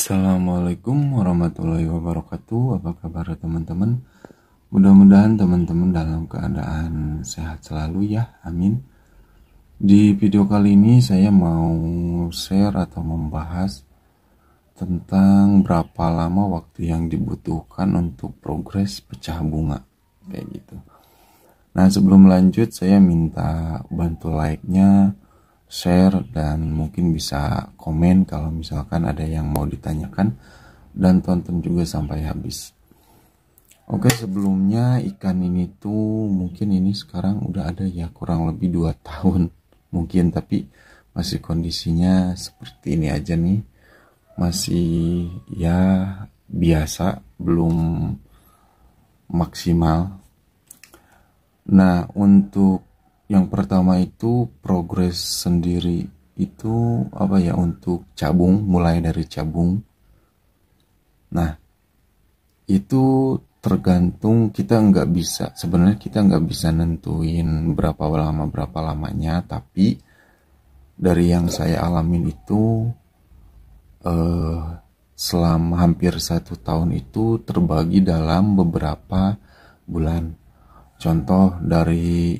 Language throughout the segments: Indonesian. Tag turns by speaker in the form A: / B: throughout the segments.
A: Assalamualaikum warahmatullahi wabarakatuh. Apa kabar teman-teman? Mudah-mudahan teman-teman dalam keadaan sehat selalu ya, amin. Di video kali ini saya mau share atau membahas tentang berapa lama waktu yang dibutuhkan untuk progres pecah bunga, kayak gitu. Nah, sebelum lanjut saya minta bantu like-nya, share, dan mungkin bisa komen kalau misalkan ada yang mau ditanyakan, dan tonton juga sampai habis. Oke, sebelumnya ikan ini tuh mungkin ini sekarang udah ada ya kurang lebih 2 tahun mungkin, tapi masih kondisinya seperti ini aja nih, masih ya biasa, belum maksimal. Nah, untuk yang pertama itu progres sendiri itu apa ya, untuk cabung, mulai dari cabung. Nah, itu tergantung, kita nggak bisa, sebenarnya kita nggak bisa nentuin berapa lamanya, tapi dari yang saya alamin itu selama hampir 1 tahun itu terbagi dalam beberapa bulan. Contoh, dari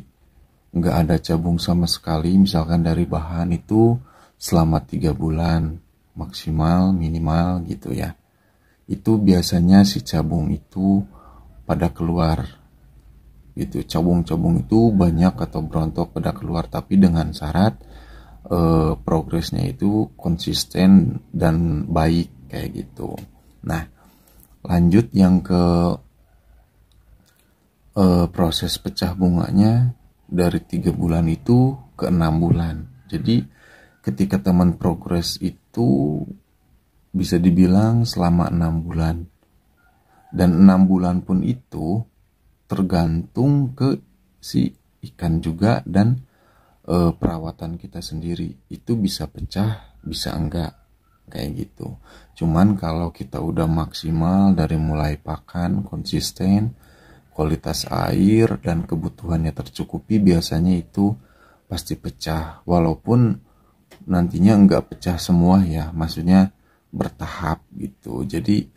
A: nggak ada cabung sama sekali, misalkan dari bahan itu selama 3 bulan maksimal, minimal gitu ya. Itu biasanya si cabung itu pada keluar gitu. Cabung-cabung itu banyak atau berontok pada keluar, tapi dengan syarat progresnya itu konsisten dan baik kayak gitu. Nah, lanjut yang ke proses pecah bunganya, dari 3 bulan itu ke 6 bulan. Jadi ketika teman progres itu bisa dibilang selama 6 bulan. Dan 6 bulan pun itu tergantung ke si ikan juga, dan perawatan kita sendiri. Itu bisa pecah, bisa enggak, kayak gitu. Cuman kalau kita udah maksimal dari mulai pakan, konsisten, kualitas air, dan kebutuhannya tercukupi, biasanya itu pasti pecah. Walaupun nantinya enggak pecah semua ya, maksudnya bertahap gitu. Jadi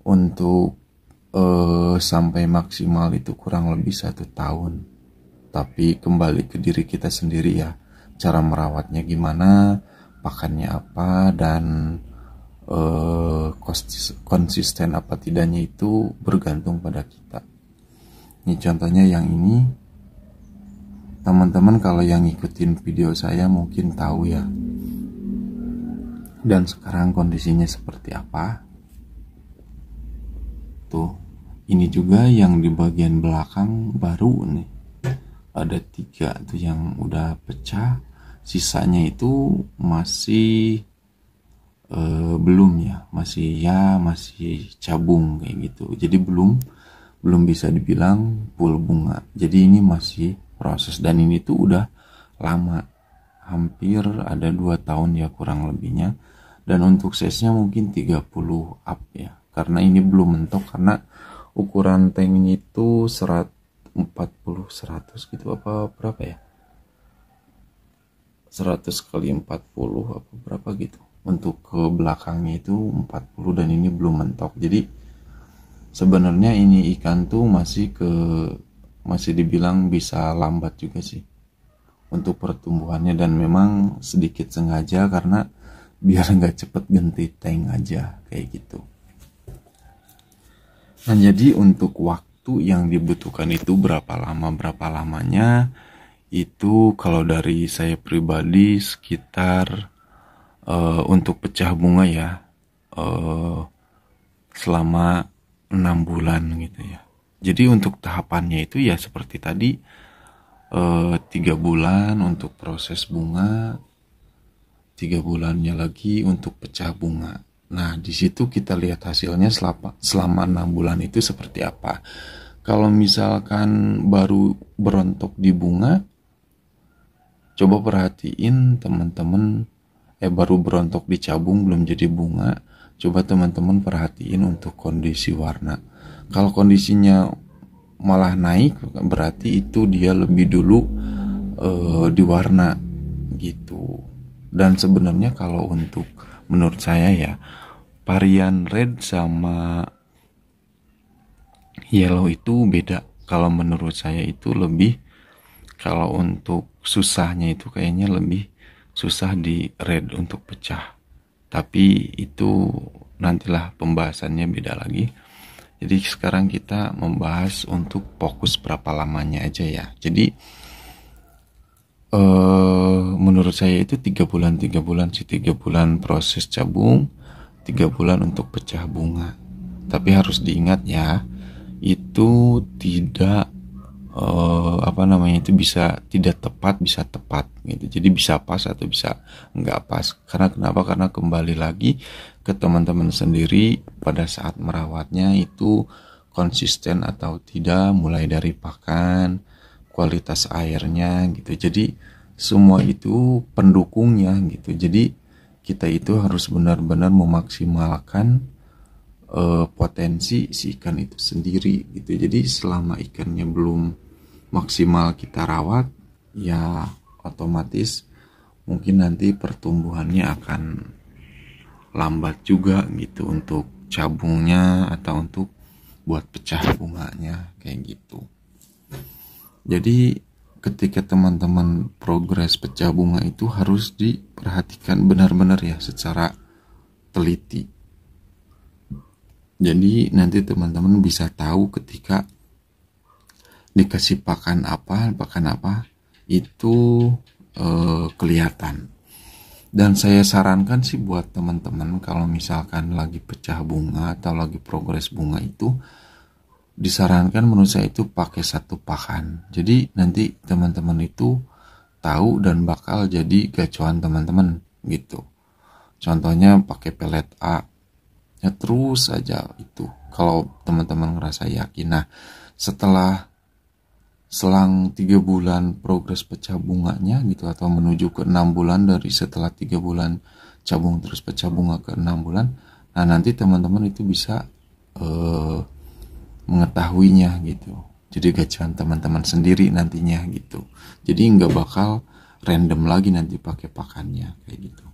A: untuk sampai maksimal itu kurang lebih 1 tahun. Tapi kembali ke diri kita sendiri ya, cara merawatnya gimana, pakannya apa, dan konsisten apa tidaknya itu bergantung pada kita. Ini contohnya yang ini, teman-teman kalau yang ngikutin video saya mungkin tahu ya. Dan sekarang kondisinya seperti apa. Tuh, ini juga yang di bagian belakang baru nih. Ada 3 tuh yang udah pecah. Sisanya itu masih belum ya, masih cabung kayak gitu. Jadi belum bisa dibilang full bunga. Jadi ini masih proses, dan ini tuh udah lama, hampir ada 2 tahun ya kurang lebihnya. Dan untuk size-nya mungkin 30 up ya, karena ini belum mentok, karena ukuran tanknya itu 100 gitu, apa berapa ya, 100 kali 40 apa berapa gitu. Untuk ke belakangnya itu 40, dan ini belum mentok. Jadi sebenarnya ini ikan tuh masih dibilang bisa lambat juga sih untuk pertumbuhannya, dan memang sedikit sengaja karena biar nggak cepet ganti tank aja kayak gitu. Nah, jadi untuk waktu yang dibutuhkan itu berapa lamanya itu, kalau dari saya pribadi sekitar untuk pecah bunga ya selama 6 bulan gitu ya. Jadi untuk tahapannya itu ya seperti tadi, 3 bulan untuk proses bunga, 3 bulannya lagi untuk pecah bunga. Nah, di situ kita lihat hasilnya selama 6 bulan itu seperti apa. Kalau misalkan baru berontok di bunga, coba perhatiin teman-teman, baru berontok di cabung belum jadi bunga, coba teman-teman perhatiin untuk kondisi warna. Kalau kondisinya malah naik, berarti itu dia lebih dulu diwarna gitu. Dan sebenarnya kalau untuk menurut saya ya, varian red sama yellow itu beda. Kalau menurut saya itu lebih, kalau untuk susahnya itu kayaknya lebih susah di red untuk pecah. Tapi itu nantilah pembahasannya beda lagi. Jadi sekarang kita membahas untuk fokus berapa lamanya aja ya. Jadi menurut saya itu 3 bulan sih, 3 bulan proses cabung, 3 bulan untuk pecah bunga. Tapi harus diingat ya, itu tidak itu bisa tidak tepat, bisa tepat gitu. Jadi bisa pas atau bisa nggak pas. Karena kenapa? Karena kembali lagi ke teman-teman sendiri pada saat merawatnya itu konsisten atau tidak, mulai dari pakan, kualitas airnya gitu. Jadi semua itu pendukungnya gitu. Jadi kita itu harus benar-benar memaksimalkan potensi si ikan itu sendiri gitu. Jadi selama ikannya belum maksimal kita rawat, ya otomatis mungkin nanti pertumbuhannya akan lambat juga gitu untuk cabungnya atau untuk buat pecah bunganya kayak gitu. Jadi ketika teman-teman progres pecah bunga itu harus diperhatikan benar-benar ya secara teliti. Jadi nanti teman-teman bisa tahu ketika dikasih pakan apa itu kelihatan. Dan saya sarankan sih buat teman-teman kalau misalkan lagi pecah bunga atau lagi progres bunga itu, disarankan menurut saya itu pakai satu pakan. Jadi nanti teman-teman itu tahu dan bakal jadi gacuan teman-teman gitu. Contohnya pakai pelet A. Ya terus saja itu kalau teman-teman ngerasa yakin. Nah setelah selang 3 bulan progres pecah bunganya gitu, atau menuju ke 6 bulan dari setelah 3 bulan cabung terus pecah bunga ke 6 bulan, nah nanti teman-teman itu bisa mengetahuinya gitu. Jadi gacuan teman-teman sendiri nantinya gitu. Jadi nggak bakal random lagi nanti pakai pakannya kayak gitu.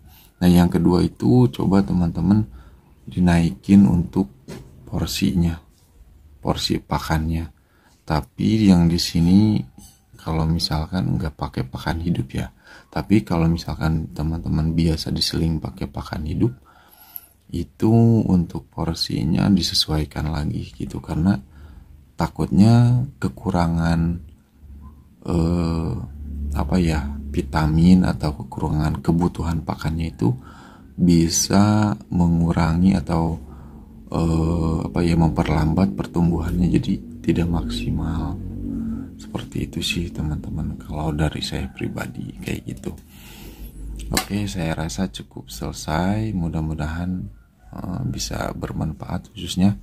A: Nah yang kedua itu coba teman-teman dinaikin untuk porsinya, porsi pakannya. Tapi yang di sini kalau misalkan nggak pakai pakan hidup ya. Tapi kalau misalkan teman-teman biasa diseling pakai pakan hidup, itu untuk porsinya disesuaikan lagi gitu, karena takutnya kekurangan vitamin atau kekurangan kebutuhan pakannya itu bisa mengurangi atau memperlambat pertumbuhannya, jadi tidak maksimal. Seperti itu sih teman-teman kalau dari saya pribadi kayak gitu. Oke, saya rasa cukup selesai. Mudah-mudahan bisa bermanfaat khususnya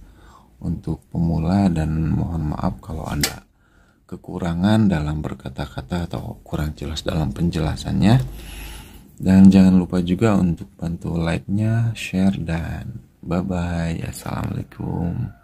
A: untuk pemula, dan mohon maaf kalau ada kekurangan dalam berkata-kata atau kurang jelas dalam penjelasannya. Dan jangan lupa juga untuk bantu like-nya, share, dan bye-bye. Assalamualaikum.